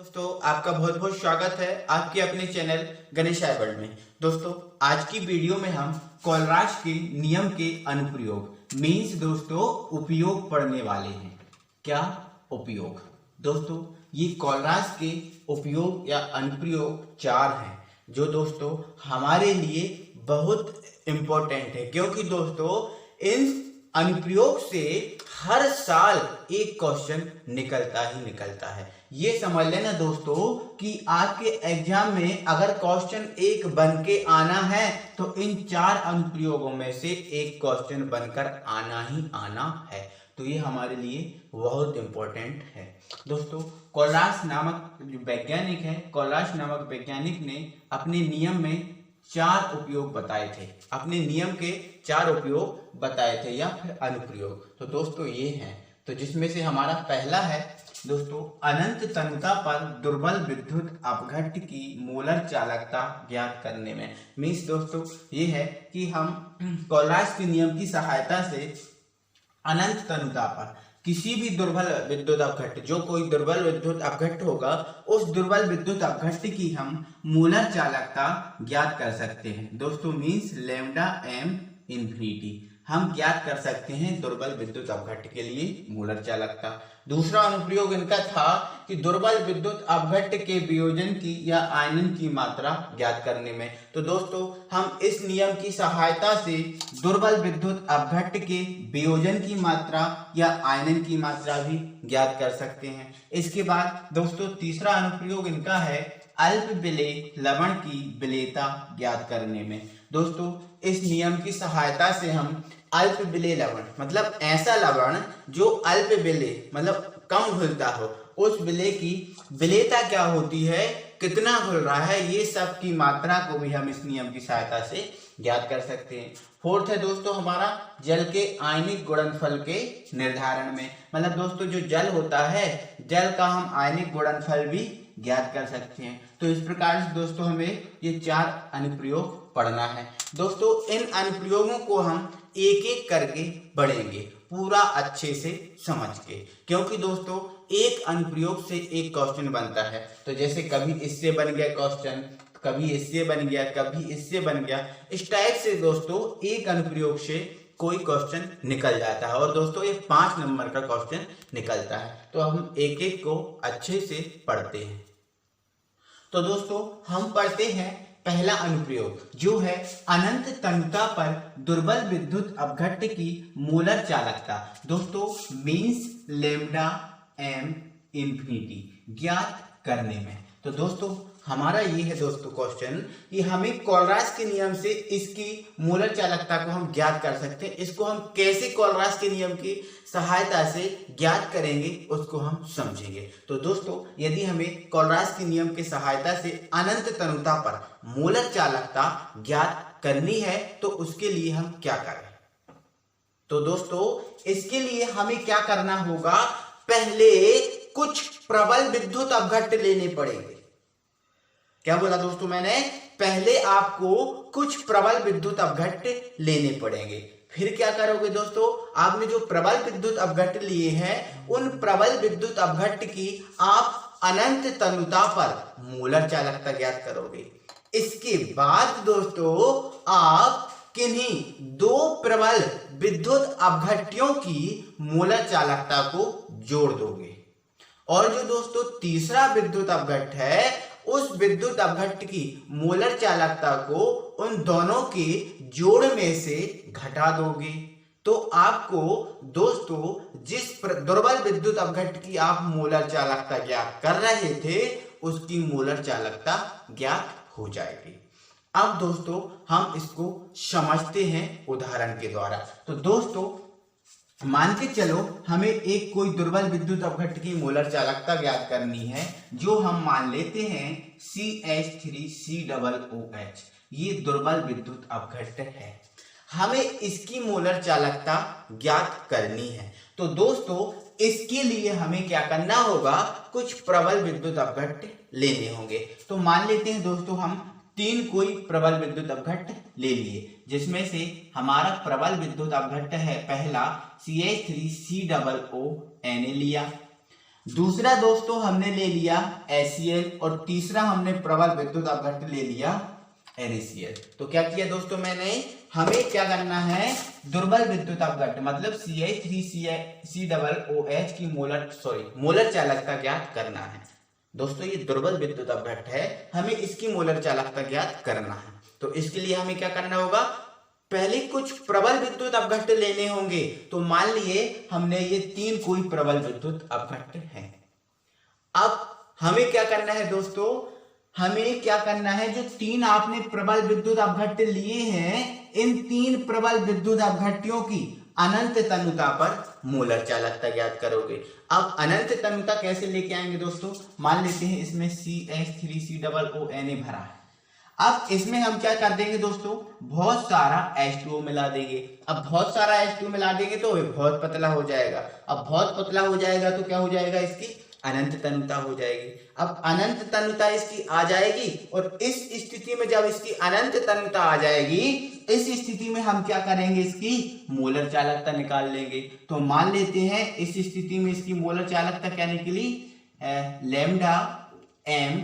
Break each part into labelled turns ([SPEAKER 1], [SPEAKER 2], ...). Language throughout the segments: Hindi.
[SPEAKER 1] दोस्तों आपका बहुत बहुत स्वागत है आपके अपने चैनल गणेश वर्ल्ड में। दोस्तों आज की वीडियो में हम कोलराज के नियम के अनुप्रयोग मीन्स दोस्तों उपयोग पढ़ने वाले हैं। क्या उपयोग? दोस्तों ये कोलराज के उपयोग या अनुप्रयोग 4 हैं जो दोस्तों हमारे लिए बहुत इम्पोर्टेंट है, क्योंकि दोस्तों इन अनुप्रयोग से हर साल एक क्वेश्चन निकलता ही निकलता है। ये समझ लेना दोस्तों कि आपके एग्जाम में अगर क्वेश्चन एक बन के आना है तो इन 4 अनुप्रयोगों में से एक क्वेश्चन बनकर आना ही आना है। तो ये हमारे लिए बहुत इंपॉर्टेंट है। दोस्तों कोलराज नामक जो वैज्ञानिक है, कोलराज नामक वैज्ञानिक ने अपने नियम में 4 उपयोग बताए थे, अपने नियम के 4 उपयोग बताए थे या फिर अनुप्रयोग। तो दोस्तों ये हैं, तो जिसमें से हमारा पहला है दोस्तों अनंत तनुता पर दुर्बल विद्युत अपघट्ट की मोलर चालकता ज्ञात करने में। मीन्स दोस्तों ये है कि हम कोलराज के नियम की सहायता से अनंत तनुता पर किसी भी दुर्बल विद्युत अपघट्ट, जो कोई दुर्बल विद्युत अपघट्ट होगा, उस दुर्बल विद्युत अपघट्ट की हम मोलर चालकता ज्ञात कर सकते हैं। दोस्तों मीन्स लैम्डा एम इन्फिनिटी हम ज्ञात कर सकते हैं दुर्बल विद्युत अपघट्ट के लिए मोलर चालकता। दूसरा अनुप्रयोग इनका था कि दुर्बल विद्युत अपघट्ट के वियोजन की या आयनन की मात्रा ज्ञात करने में। तो दोस्तों हम इस नियम की सहायता से दुर्बल विद्युत अपघट्ट के वियोजन की मात्रा या आयनन की मात्रा भी ज्ञात कर सकते हैं। इसके बाद दोस्तों तीसरा अनुप्रयोग इनका है अल्प विलेय लवण की विलेयता ज्ञात करने में। दोस्तों इस नियम की सहायता से हम अल्प विलेय लवण मतलब ऐसा लवण जो अल्प विलेय मतलब कम घुलता हो, उस विलेय की विलेयता क्या होती है, कितना घुल रहा है, ये सब की मात्रा को भी हम इस नियम की सहायता से ज्ञात कर सकते हैं। फोर्थ है दोस्तों हमारा जल के आयनिक गुणनफल के निर्धारण में। मतलब दोस्तों जो जल होता है, जल का हम आयनिक गुणनफल भी ज्ञात कर सकते हैं। तो इस प्रकार से दोस्तों हमें ये 4 अनुप्रयोग पढ़ना है। दोस्तों इन अनुप्रयोगों को हम एक एक करके पढ़ेंगे पूरा अच्छे से समझ के, क्योंकि दोस्तों एक अनुप्रयोग से एक क्वेश्चन बनता है। तो जैसे कभी इससे बन गया क्वेश्चन, कभी इससे बन गया, कभी इससे बन गया, इस टाइप से दोस्तों एक अनुप्रयोग से कोई क्वेश्चन निकल जाता है। और दोस्तों ये 5 नंबर का क्वेश्चन निकलता है। तो हम एक एक को अच्छे से पढ़ते हैं। तो दोस्तों हम पढ़ते हैं पहला अनुप्रयोग जो है अनंत तनुता पर दुर्बल विद्युत अपघट्ट की मोलर चालकता। दोस्तों मीन्स लैम्डा एम इन्फिनिटी ज्ञात करने में। तो दोस्तों हमारा ये है दोस्तों क्वेश्चन कि हमें कोलराज के नियम से इसकी मोलर चालकता को हम ज्ञात कर सकते हैं। इसको हम कैसे कोलराज के नियम की सहायता से ज्ञात करेंगे उसको हम समझेंगे। तो दोस्तों यदि हमें कोलराज के नियम की सहायता से अनंत तनुता पर मोलर चालकता ज्ञात करनी है तो उसके लिए हम क्या करें? तो दोस्तों इसके लिए हमें क्या करना होगा, पहले कुछ प्रबल विद्युत अपघट्ट लेने पड़ेंगे। क्या बोला दोस्तों मैंने? पहले आपको कुछ प्रबल विद्युत अपघट्ट लेने पड़ेंगे। फिर क्या करोगे दोस्तों, आपने जो प्रबल विद्युत अपघट्ट लिए हैं उन प्रबल विद्युत अपघट्ट की आप अनंत तनुता पर मोलर चालकता ज्ञात करोगे। इसके बाद दोस्तों आप किन्हीं 2 प्रबल विद्युत अपघट्टियों की मोलर चालकता को जोड़ दोगे। और जो दोस्तों तीसरा विद्युत अपघट्ट है उस विद्युत अपघट्ट की मोलर चालकता को उन दोनों के जोड़ में से घटा दोगे। तो आपको दोस्तों जिस दुर्बल विद्युत अपघट्ट की आप मोलर चालकता ज्ञात कर रहे थे उसकी मोलर चालकता ज्ञात हो जाएगी। अब दोस्तों हम इसको समझते हैं उदाहरण के द्वारा। तो दोस्तों मान के चलो हमें एक कोई दुर्बल विद्युत अपघट्ट की मोलर चालकता ज्ञात करनी है, जो हम मान लेते हैं CH3COOH। ये दुर्बल विद्युत अपघट्ट है, हमें इसकी मोलर चालकता ज्ञात करनी है। तो दोस्तों इसके लिए हमें क्या करना होगा, कुछ प्रबल विद्युत अपघट्ट लेने होंगे। तो मान लेते हैं दोस्तों हम 3 कोई प्रबल विद्युत अपघट्ट ले लिए, जिसमें से हमारा प्रबल विद्युत अपघट्ट है पहला CH3COO Na लिया। दूसरा दोस्तों हमने ले लिया HCl और तीसरा हमने प्रबल विद्युत अपघट्य ले लिया NaCl। तो क्या किया दोस्तों मैंने, हमें क्या करना है, दुर्बल विद्युत अपघट्य मतलब CH3COOH की मोलर चालकता ज्ञात करना है। दोस्तों ये दुर्बल विद्युत अपघट्य है, हमें इसकी मोलर चालकता ज्ञात करना है। तो इसके लिए हमें क्या करना होगा, पहले कुछ प्रबल विद्युत अपघट्य लेने होंगे। तो मान लिए हमने ये 3 कोई प्रबल विद्युत अपघट्य हैं। अब हमें क्या करना है दोस्तों, हमें क्या करना है, जो 3 आपने प्रबल विद्युत अपघट्य लिए हैं, इन 3 प्रबल विद्युत अपघट्यों की अनंत तनुता पर मोलर चालकता ज्ञात करोगे। अब अनंत तनुता कैसे लेके आएंगे दोस्तों, मान लेते हैं इसमें CH3COONA भरा है। अब इसमें हम क्या कर देंगे दोस्तों, बहुत सारा H2O मिला देंगे। अब बहुत सारा H2O मिला देंगे तो ये बहुत पतला हो जाएगा। अब बहुत पतला हो जाएगा तो क्या हो जाएगा, इसकी अनंत तनुता हो जाएगी। अब अनंत तनुता इसकी आ जाएगी और इस स्थिति में जब इसकी अनंत तनुता आ जाएगी, इस स्थिति में हम क्या करेंगे, इसकी मोलर चालकता निकाल लेंगे। तो मान लेते हैं इस स्थिति में इसकी मोलर चालकता क्या निकली, लैम्डा m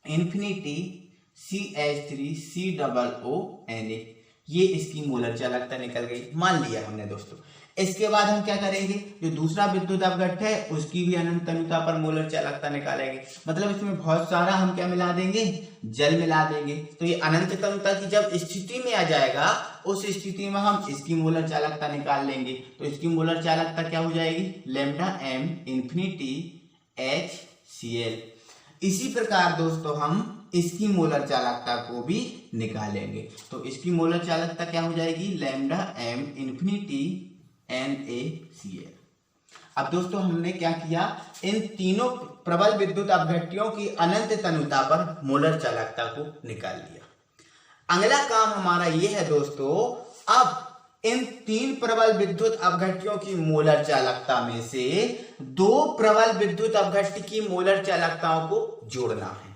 [SPEAKER 1] इंफिनिटी CH3COONA, ये इसकी मोलर चालकता निकल गई, मान लिया हमने दोस्तों। इसके बाद हम क्या करेंगे, जो दूसरा विद्युत अपघट्य है उसकी भी अनंत तनुता पर मोलर चालकता निकालेंगे। मतलब इसमें बहुत सारा हम क्या मिला देंगे, जल मिला देंगे। तो ये अनंत तनुता की जब स्थिति में आ जाएगा, उस स्थिति में हम इसकी मोलर चालकता निकाल लेंगे। तो इसकी मोलर चालकता क्या हो जाएगी, लैम्डा m इंफिनिटी HCl। इसी प्रकार दोस्तों हम इसकी मोलर चालकता को भी निकालेंगे। तो इसकी मोलर चालकता क्या हो जाएगी, लैम्डा m इंफिनिटी NaCl। अब दोस्तों हमने क्या किया, इन तीनों प्रबल विद्युत अपघट्यों की अनंत तनुता पर मोलर चालकता को निकाल लिया। अगला काम हमारा ये है दोस्तों, अब इन 3 प्रबल विद्युत अपघट्यों की मोलर चालकता में से 2 प्रबल विद्युत अपघट्य की मोलर चालकताओं को जोड़ना है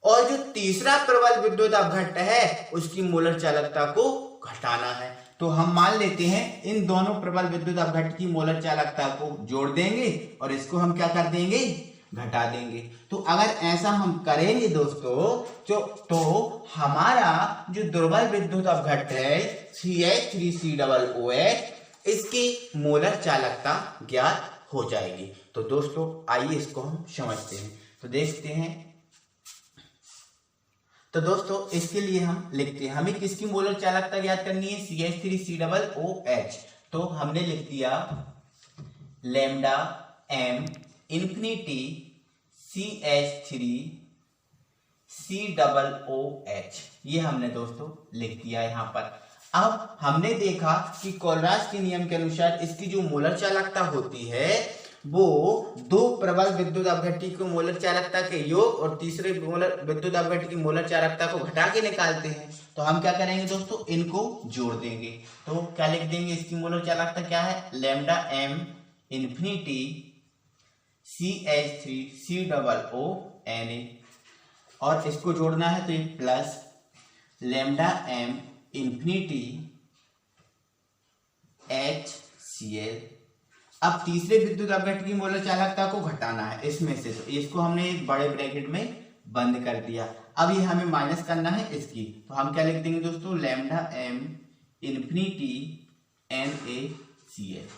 [SPEAKER 1] और जो तीसरा प्रबल विद्युत अपघट्य है उसकी मोलर चालकता को घटाना है। तो हम मान लेते हैं इन दोनों प्रबल विद्युत अपघट्य की मोलर चालकता को जोड़ देंगे और इसको हम क्या कर देंगे, घटा देंगे। तो अगर ऐसा हम करेंगे दोस्तों तो हमारा जो दुर्बल विद्युत अपघट्य है CH3COOH, इसकी मोलर चालकता ज्ञात हो जाएगी। तो दोस्तों आइए इसको हम समझते हैं। तो देखते हैं, तो दोस्तों इसके लिए हम लिखते हैं, हमें किसकी मोलर चालकता ज्ञात करनी है, CH3COOH। तो हमने लिख दिया लैम्डा m इंफिनिटी CH3COOH, ये हमने दोस्तों लिख दिया यहाँ पर। अब हमने देखा कि कोलराज के नियम के अनुसार इसकी जो मोलर चालकता होती है वो 2 प्रबल विद्युत अपघट्य की मोलर चालकता के योग और तीसरे विद्युत अपघट्य की मोलर चालकता को घटा के निकालते हैं। तो हम क्या करेंगे दोस्तों, इनको जोड़ देंगे। तो क्या लिख देंगे, इसकी मोलर चालकता क्या है, लैम्डा m इंफिनिटी CH3COONA, और इसको जोड़ना है तो ये plus lambda m infinity HCl। अब तीसरे विद्युत अपघट्य की मोलर चालकता को घटाना है इसमें से, तो इसको हमने एक बड़े ब्रैकेट में बंद कर दिया। अब ये हमें माइनस करना है इसकी, तो हम क्या लिख देंगे दोस्तों, लैम्डा m इंफिनिटी NaCl।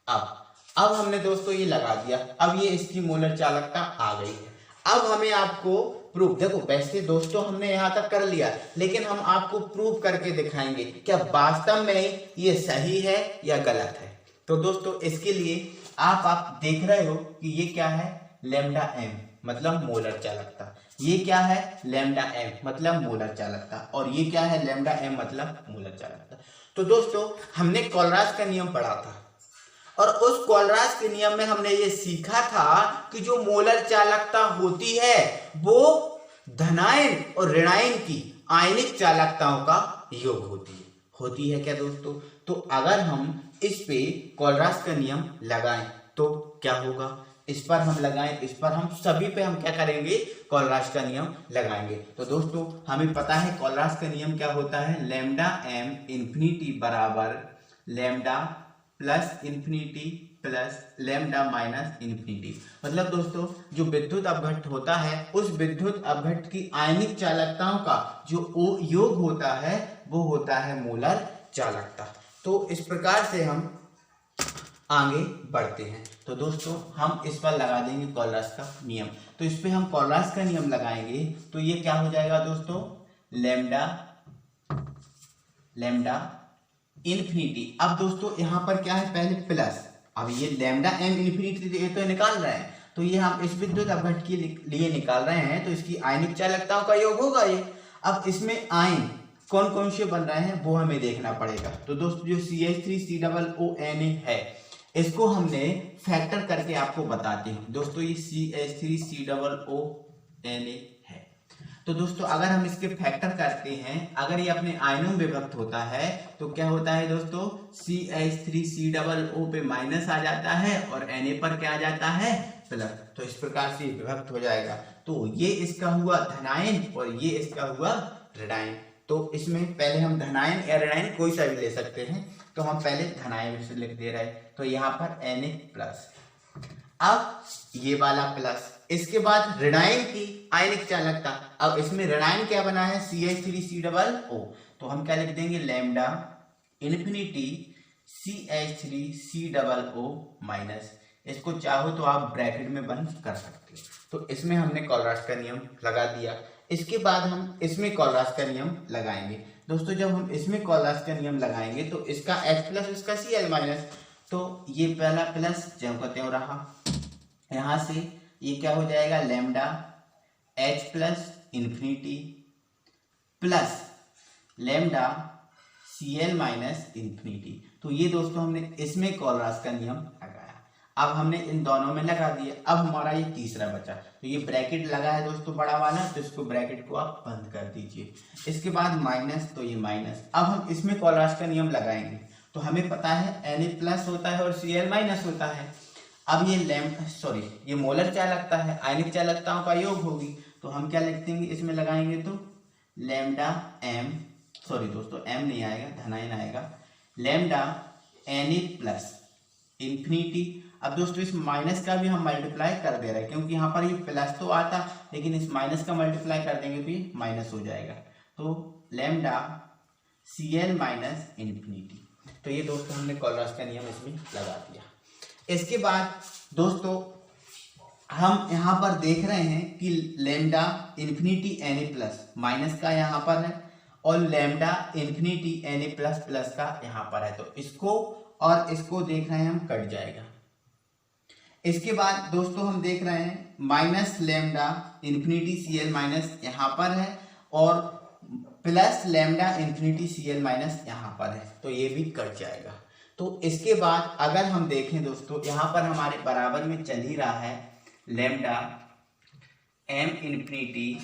[SPEAKER 1] अब हमने दोस्तों ये लगा दिया, अब ये इसकी मोलर चालकता आ गई है। अब हमें आपको प्रूफ, देखो वैसे दोस्तों हमने यहां तक कर लिया, लेकिन हम आपको प्रूफ करके दिखाएंगे क्या वास्तव में ये सही है या गलत है। तो दोस्तों इसके लिए आप देख रहे हो कि ये क्या है, लैम्डा m मतलब मोलर चालकता, ये क्या है लैम्डा m मतलब मोलर चालकता, और ये क्या है लैम्डा m मतलब मोलर चालकता। तो दोस्तों हमने कोलराज का नियम पढ़ा था और उस कोलराज के नियम में हमने ये सीखा था कि जो मोलर चालकता होती है वो धनायन और ऋणायन की आयनिक चालकताओं का योग होती है क्या दोस्तों। तो अगर हम इस पे कोलराज का नियम लगाएं तो क्या होगा, इस पर हम लगाएं, इस पर हम सभी पे हम क्या करेंगे, कोलराज का नियम लगाएंगे। तो दोस्तों हमें पता है कोलराज का नियम क्या होता है, लैम्डा m इंफिनिटी बराबर lambda plus infinity plus lambda minus infinity. मतलब दोस्तों जो विद्युत अपघट्ट होता है उस विद्युत अपघट्ट की आयनिक चालकताओं का जो योग होता है वो होता है मोलर चालकता। तो इस प्रकार से हम आगे बढ़ते हैं। तो दोस्तों हम इस पर लगा देंगे कोलरास का नियम। तो इस पे हम कोलरास का नियम लगाएंगे तो ये क्या हो जाएगा दोस्तों, लैम्डा लैम्डा इन्फिनिटी। अब दोस्तों यहाँ पर क्या है, पहले प्लस, अब ये लैम्डा एम इन्फिनिटी ये तो निकाल रहे हैं, तो ये हम इस विद्युत अपघट्ट के लिए निकाल रहे हैं, तो इसकी आयनिक चालकताओं का योग होगा ये। अब इसमें आयन कौन कौन से बन रहे हैं वो हमें देखना पड़ेगा। तो दोस्तों जो CH3COONA है इसको हमने फैक्टर करके आपको बताते हैं। दोस्तों ये CH3COONA है। तो दोस्तों अगर हम इसके फैक्टर करते हैं, अगर ये अपने आयनों में विभक्त होता है तो क्या होता है दोस्तों, CH3COO पे माइनस आ जाता है और Na पर क्या आ जाता है, प्लस। तो इस प्रकार से विभक्त हो जाएगा। तो ये इसका हुआ धनायन और ये इसका हुआ ऋणायन। तो इसमें पहले हम धनायन या ऋणायन कोई सा भी ले सकते हैं, तो हम पहले धनायन से लिख दे रहे हैं। तो यहाँ पर Na प्लस, अब ये वाला प्लस, इसके बाद ऋणायन की आयनिक चालकता। अब इसमें ऋणायन क्या बना है, CH3COO, तो हम क्या लिख देंगे, लैम्डा इन्फिनिटी CH3COO माइनस। इसको चाहो तो आप ब्रैकेट में बंद कर सकते हो। तो इसमें हमने कोलरास का नियम लगा दिया। इसके बाद हम इसमें कोलरास का नियम लगाएंगे। दोस्तों जब हम इसमें कोलरास का नियम लगाएंगे तो इसका H प्लस इसका Cl माइनस, तो ये पहला प्लस ज्यों का त्यों रहा। यहाँ से ये क्या हो जाएगा, lambda H plus infinity plus lambda Cl minus infinity. तो ये दोस्तों हमने इसमें कोलरास का नियम लगाया। अब हमने इन दोनों में लगा दिया। अब हमारा ये तीसरा बचा, तो ये ब्रैकेट लगा है दोस्तों बड़ा वाला, तो इसको ब्रैकेट को आप बंद कर दीजिए। इसके बाद माइनस, तो ये माइनस। अब हम इसमें कोलरास का नियम लगाएंगे। तो हमें पता है Na प्लस होता है और Cl माइनस होता है। अब ये ये मोलर चालकता है, आयनिक चालकताओं का योग होगी। तो हम क्या लिख देंगे, इसमें लगाएंगे तो लैम्डा एम, दोस्तों एम नहीं आएगा, धनायन आएगा, लैम्डा Na प्लस इन्फिनिटी। अब दोस्तों इस माइनस का भी हम मल्टीप्लाई कर दे रहे हैं, क्योंकि यहाँ पर ये प्लस तो आता, लेकिन इस माइनस का मल्टीप्लाई कर देंगे तो ये माइनस हो जाएगा। तो लैम्डा Cl माइनस इन्फिनिटी। तो ये दोस्तों हमने कोलरास का नियम इसमें लगा दिया। इसके बाद दोस्तों हम यहाँ पर देख रहे हैं कि lambda infinity Na plus minus का यहाँ पर है और lambda infinity Na plus plus का यहाँ पर है। तो इसको और इसको देख रहे हैं हम, कट जाएगा। इसके बाद दोस्तों हम देख रहे हैं minus lambda infinity Cl minus यहाँ पर है और plus lambda infinity Cl minus यहाँ पर है, तो ये भी कट जाएगा। तो इसके बाद अगर हम देखें दोस्तों, यहाँ पर हमारे बराबर में चल ही रहा है लैम्डा m इन्फिनिटी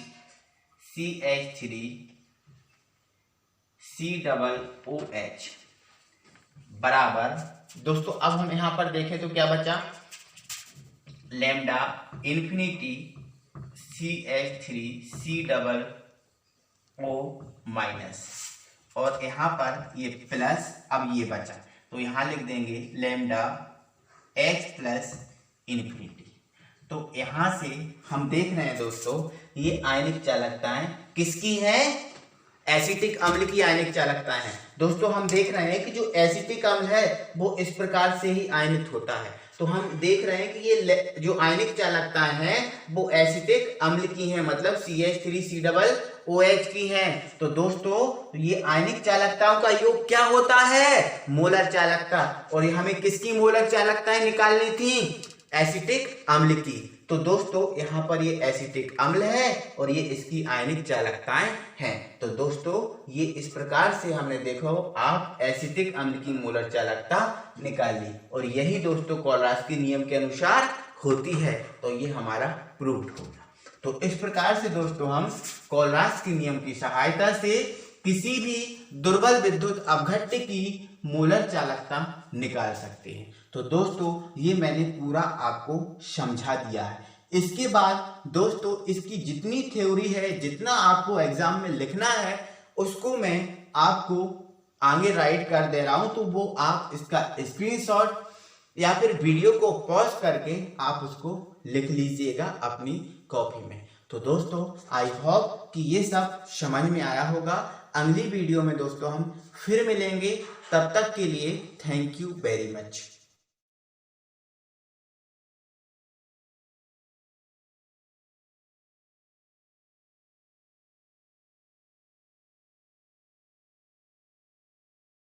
[SPEAKER 1] CH3COOH बराबर, दोस्तों अब हम यहाँ पर देखें तो क्या बचा, लैम्डा इन्फिनिटी CH3COO माइनस और यहाँ पर ये प्लस, अब ये बचा तो यहाँ लिख देंगे लैम्डा H प्लस इन्फिनिटी। तो यहाँ से हम देख रहे हैं दोस्तों ये आयनिक चालकताएं किसकी है, एसिटिक अम्ल की आयनिक चालकता है। दोस्तों हम देख रहे हैं कि जो एसिटिक अम्ल है वो इस प्रकार से ही आयनित होता है। तो हम देख रहे हैं कि ये जो आयनिक चालकता है वो एसिटिक अम्ल की है, मतलब CH3COOH की है। तो दोस्तों ये आयनिक चालकताओं का योग क्या होता है, मोलर चालकता। और ये हमें किसकी मोलर चालकताएं निकालनी थी, एसिटिक अम्ल की। तो दोस्तों यहाँ पर ये एसिटिक अम्ल है और ये इसकी आयनिक चालकताएं हैं। तो दोस्तों ये इस प्रकार से हमने देखो आप एसिटिक अम्ल की मोलर चालकता निकाल ली और यही दोस्तों कोलरास के नियम के अनुसार होती है। तो ये हमारा प्रूव्ड होगा। तो इस प्रकार से दोस्तों हम कोलरास के नियम की सहायता से किसी भी दुर्बल विद्युत अपघट्ट की मोलर चालकता निकाल सकते हैं। तो दोस्तों ये मैंने पूरा आपको समझा दिया है। इसके बाद दोस्तों इसकी जितनी थ्योरी है, जितना आपको एग्जाम में लिखना है, उसको मैं आपको आगे राइट कर दे रहा हूं। तो वो आप इसका स्क्रीनशॉट या फिर वीडियो को पॉज करके आप उसको लिख लीजिएगा अपनी कॉपी में। तो दोस्तों आई होप कि ये सब समझ में आया होगा। अगली वीडियो में दोस्तों हम फिर मिलेंगे, तब तक के लिए थैंक यू वेरी मच।